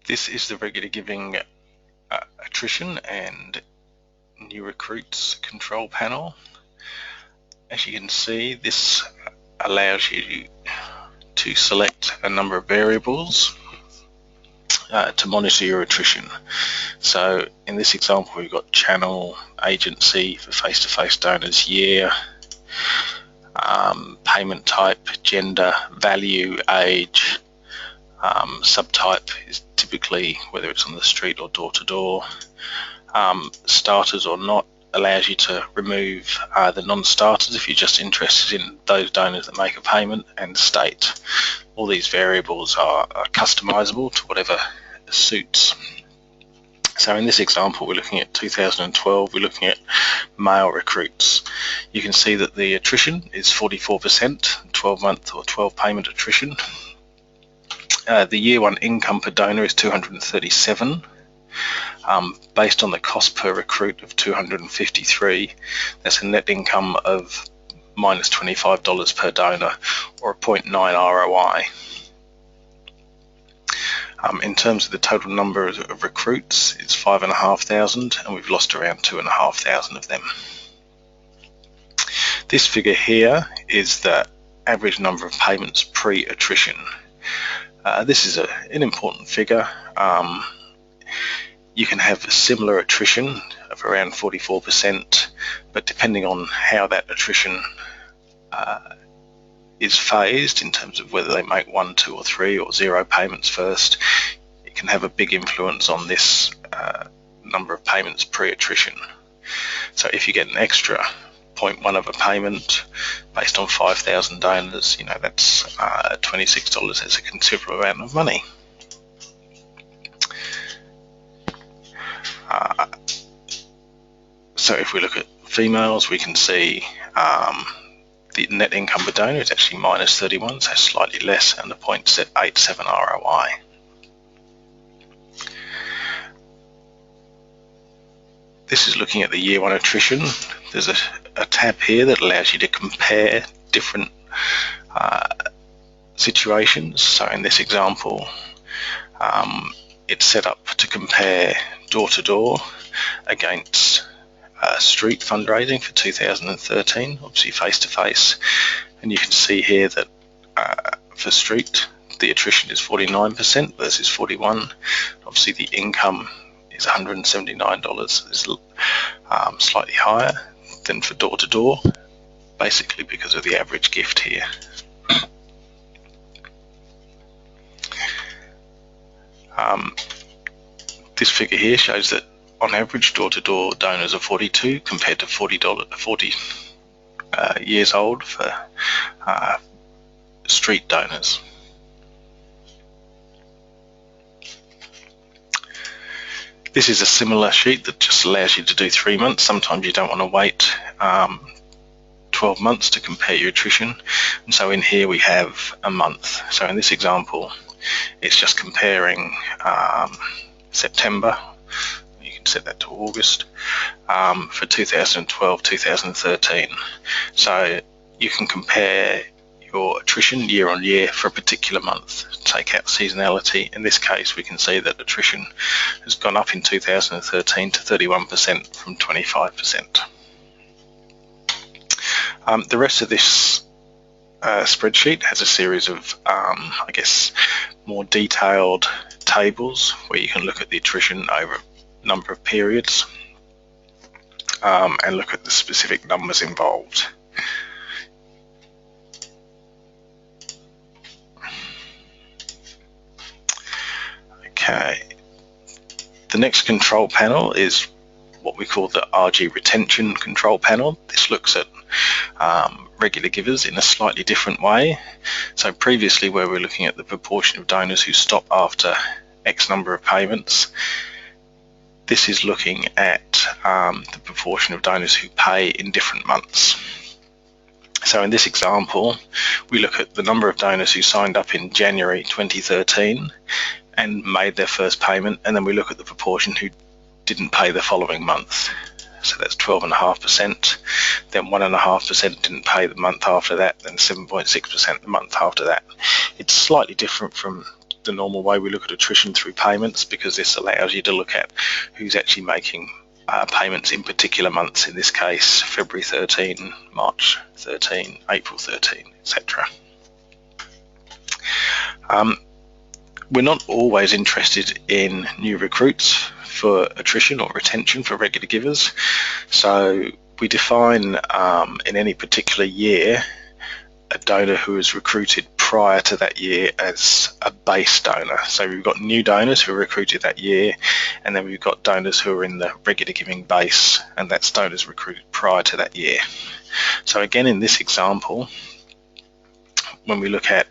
This is the regular giving attrition and new recruits control panel. As you can see, this allows you to select a number of variables to monitor your attrition. So in this example, we've got channel, agency for face-to-face donors, year, payment type, gender, value, age, subtype is typically whether it's on the street or door-to-door. Starters or not allows you to remove the non-starters if you're just interested in those donors that make a payment, and state. All these variables are customizable to whatever suits. So in this example, we're looking at 2012, we're looking at male recruits. You can see that the attrition is 44%, 12-month or 12 payment attrition. The year one income per donor is 237. Based on the cost per recruit of 253, that's a net income of minus $25 per donor, or a 0.9 ROI. In terms of the total number of recruits, it's 5,500, and we've lost around 2,500 of them. This figure here is the average number of payments pre-attrition. This is an important figure. You can have a similar attrition of around 44%, but depending on how that attrition is phased in terms of whether they make 1, 2 or 3 or 0 payments first, it can have a big influence on this number of payments pre-attrition. So if you get an extra 0.1 of a payment based on 5,000 donors, that's $26. That's a considerable amount of money. So if we look at females, we can see the net income per donor is actually minus 31, so slightly less, and the 0.87 ROI. This is looking at the year one attrition. There's a tab here that allows you to compare different situations. So in this example, it's set up to compare door-to-door against street fundraising for 2013, obviously face-to-face. And you can see here that for street, the attrition is 49% versus 41%. Obviously the income is $179, is slightly higher than for door-to-door, basically because of the average gift here. This figure here shows that on average door-to-door donors are 42 compared to 40 years old for street donors. This is a similar sheet that just allows you to do 3 months. Sometimes you don't want to wait 12 months to compare your attrition, and so in here we have a month. So in this example, it's just comparing September, you can set that to August, for 2012, 2013. So you can compare your attrition year on year for a particular month, take out seasonality. In this case, we can see that attrition has gone up in 2013 to 31% from 25%. The rest of this spreadsheet has a series of, I guess, more detailed tables where you can look at the attrition over a number of periods and look at the specific numbers involved. Okay, the next control panel is what we call the RG retention control panel. This looks at regular givers in a slightly different way. So previously, where we're looking at the proportion of donors who stop after X number of payments, this is looking at the proportion of donors who pay in different months. So in this example, we look at the number of donors who signed up in January 2013 and made their first payment, and then we look at the proportion who didn't pay the following month. So that's 12.5%, then 1.5% didn't pay the month after that, then 7.6% the month after that. It's slightly different from the normal way. We look at attrition through payments, because this allows you to look at who's actually making payments in particular months, in this case February 13, March 13, April 13, etc. We're not always interested in new recruits for attrition or retention for regular givers, so we define in any particular year a donor who is recruited prior to that year as a base donor. So we've got new donors who are recruited that year, and then we've got donors who are in the regular giving base, and that's donors recruited prior to that year. So again, in this example, when we look at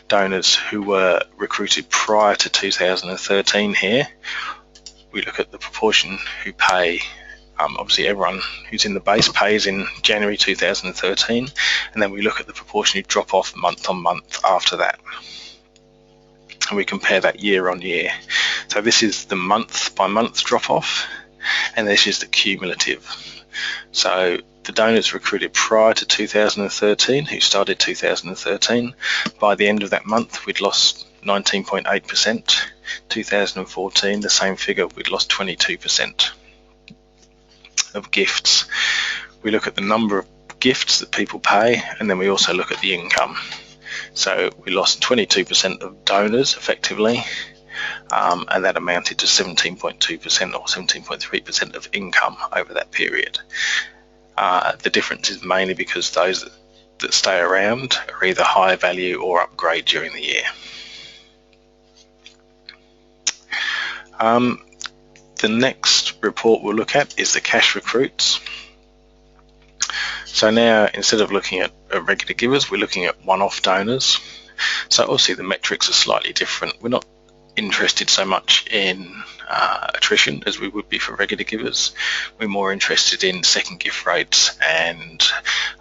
donors who were recruited prior to 2013 here, we look at the proportion who pay. Obviously everyone who's in the base pays in January 2013, and then we look at the proportion who drop off month on month after that, and we compare that year on year. So this is the month by month drop off, and this is the cumulative. So the donors recruited prior to 2013, who started 2013, by the end of that month we'd lost 19.8%. 2014, the same figure, we'd lost 22% of gifts. We look at the number of gifts that people pay, and then we also look at the income. So we lost 22% of donors effectively, and that amounted to 17.2% or 17.3% of income over that period. The difference is mainly because those that stay around are either high value or upgrade during the year. The next report we'll look at is the cash recruits. So now, instead of looking at regular givers, we're looking at one-off donors. So obviously the metrics are slightly different. We're not interested so much in attrition as we would be for regular givers. We're more interested in second gift rates and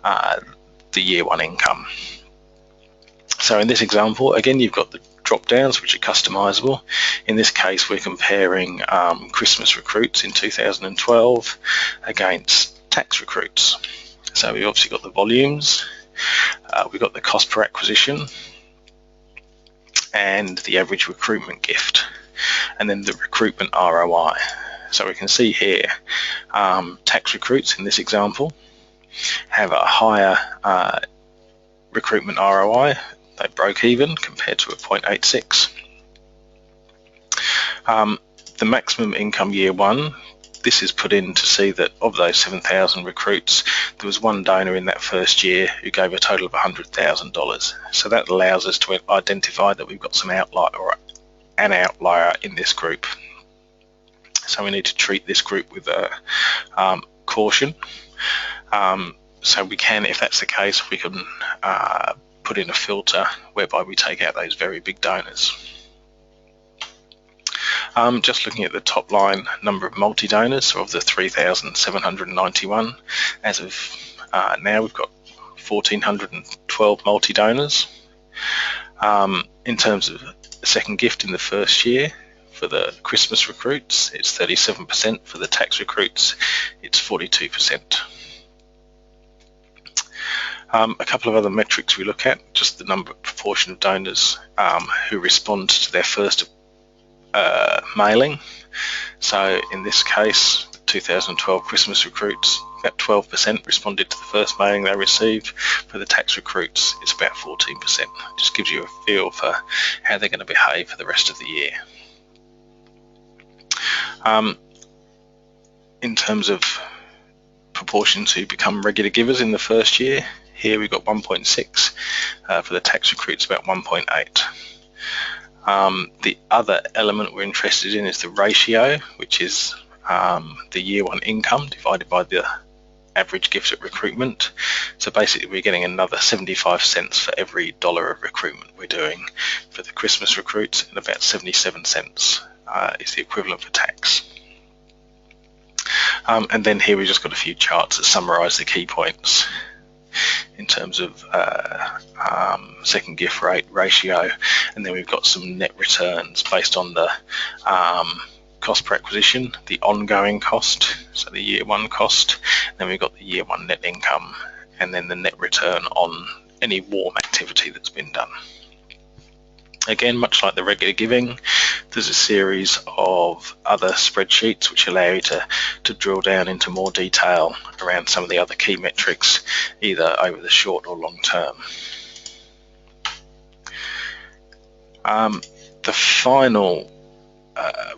the year one income. So in this example, again, you've got the drop downs, which are customizable. In this case, we're comparing Christmas recruits in 2012 against tax recruits. So we've obviously got the volumes, we've got the cost per acquisition, and the average recruitment gift, and then the recruitment ROI. So we can see here, tax recruits in this example have a higher recruitment ROI. They broke even compared to a 0.86. The maximum income year one, this is put in to see that of those 7,000 recruits, there was one donor in that first year who gave a total of $100,000. So that allows us to identify that we've got some outlier or an outlier in this group. So we need to treat this group with caution. So we can, if that's the case, we can put in a filter whereby we take out those very big donors. Just looking at the top line number of multi-donors, so of the 3,791, as of now we've got 1,412 multi-donors. In terms of second gift in the first year, for the Christmas recruits, it's 37%. For the tax recruits, it's 42%. A couple of other metrics we look at, just the proportion of donors who respond to their first mailing. So in this case, 2012 Christmas recruits, about 12% responded to the first mailing they received. For the tax recruits, it's about 14%. Just gives you a feel for how they're going to behave for the rest of the year. In terms of proportions who become regular givers in the first year, here we've got 1.6. For the tax recruits, about 1.8. The other element we're interested in is the ratio, which is the year one income divided by the average gift at recruitment. So basically we're getting another 75 cents for every dollar of recruitment we're doing for the Christmas recruits, and about 77 cents is the equivalent for tax. And then here we've just got a few charts that summarize the key points in terms of second gift rate ratio, and then we've got some net returns based on the cost per acquisition, the ongoing cost, so the year one cost, then we've got the year one net income, and then the net return on any warm activity that's been done. Again, much like the regular giving, there's a series of other spreadsheets which allow you to drill down into more detail around some of the other key metrics, either over the short or long term. The final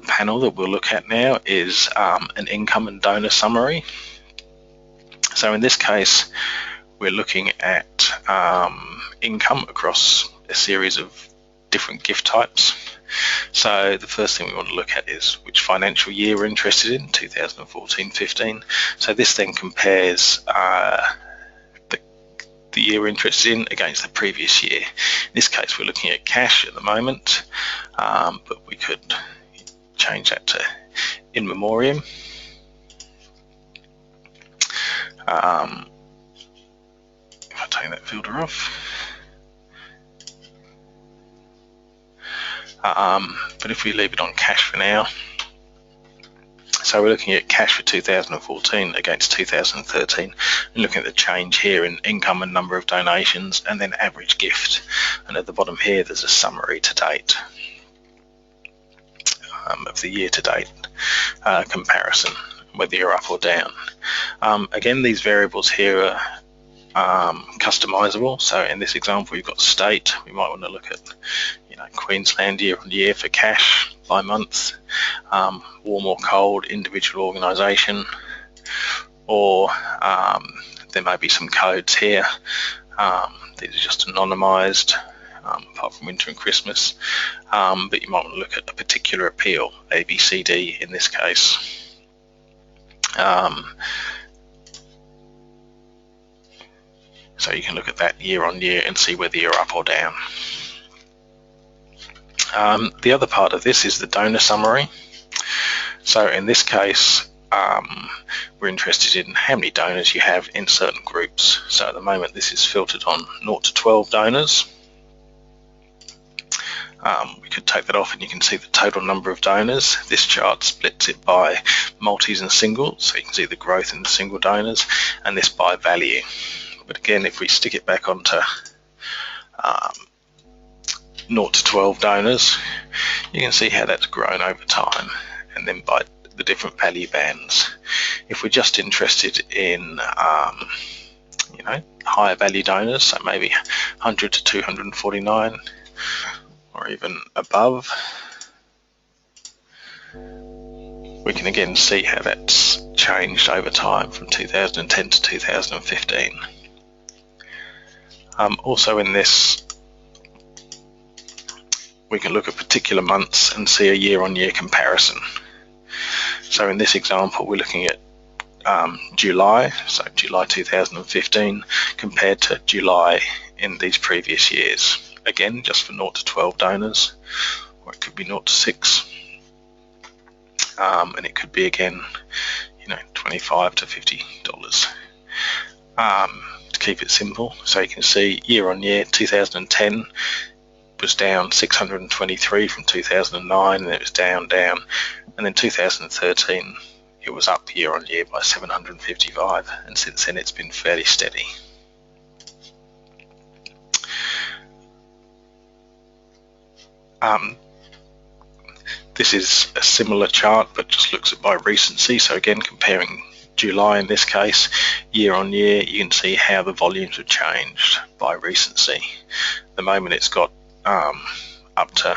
panel that we'll look at now is an income and donor summary. So in this case, we're looking at income across a series of different gift types. So the first thing we want to look at is which financial year we're interested in, 2014-15. So this then compares the year we're interested in against the previous year. In this case, we're looking at cash at the moment, but we could change that to in memoriam. If I take that filter off. But if we leave it on cash for now, so we're looking at cash for 2014 against 2013 and looking at the change here in income and number of donations and then average gift. And at the bottom here there's a summary to date of the year to date comparison, whether you're up or down. Again, these variables here are customizable. So in this example, you've got state. We might want to look at Queensland year on year for cash by month, warm or cold, individual organisation, or there may be some codes here. These are just anonymised, apart from winter and Christmas, but you might want to look at a particular appeal, A, B, C, D in this case. So you can look at that year on year and see whether you're up or down. The other part of this is the donor summary. So in this case, we're interested in how many donors you have in certain groups. So at the moment, this is filtered on 0 to 12 donors. We could take that off and you can see the total number of donors. This chart splits it by multis and singles, so you can see the growth in the single donors, and this by value. But again, if we stick it back onto 0 to 12 donors, you can see how that's grown over time, and then by the different value bands. If we're just interested in higher value donors, so maybe 100 to 249 or even above, we can again see how that's changed over time from 2010 to 2015. Also in this, we can look at particular months and see a year-on-year comparison. So in this example, we're looking at July, so July 2015 compared to July in these previous years. Again, just for 0 to 12 donors, or it could be 0 to 6, and it could be again, $25 to $50. To keep it simple, so you can see year on year, 2010 was down 623 from 2009, and it was down, and then 2013 it was up year on year by 755, and since then it's been fairly steady. This is a similar chart, but just looks at by recency. So again, comparing July in this case, year on year, you can see how the volumes have changed by recency. At the moment it's got up to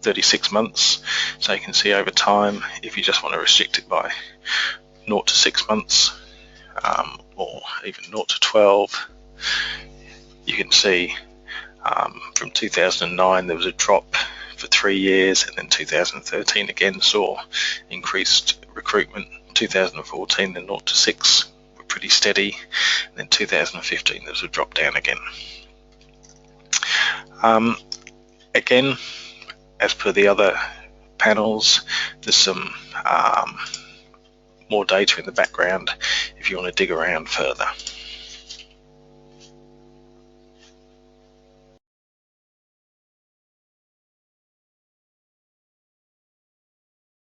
36 months, so you can see over time, if you just want to restrict it by 0 to 6 months, or even 0 to 12, you can see from 2009 there was a drop for 3 years, and then 2013 again saw increased recruitment. 2014 the 0 to 6 were pretty steady, and then 2015 there was a drop down again. Again, as per the other panels, there's some more data in the background if you want to dig around further.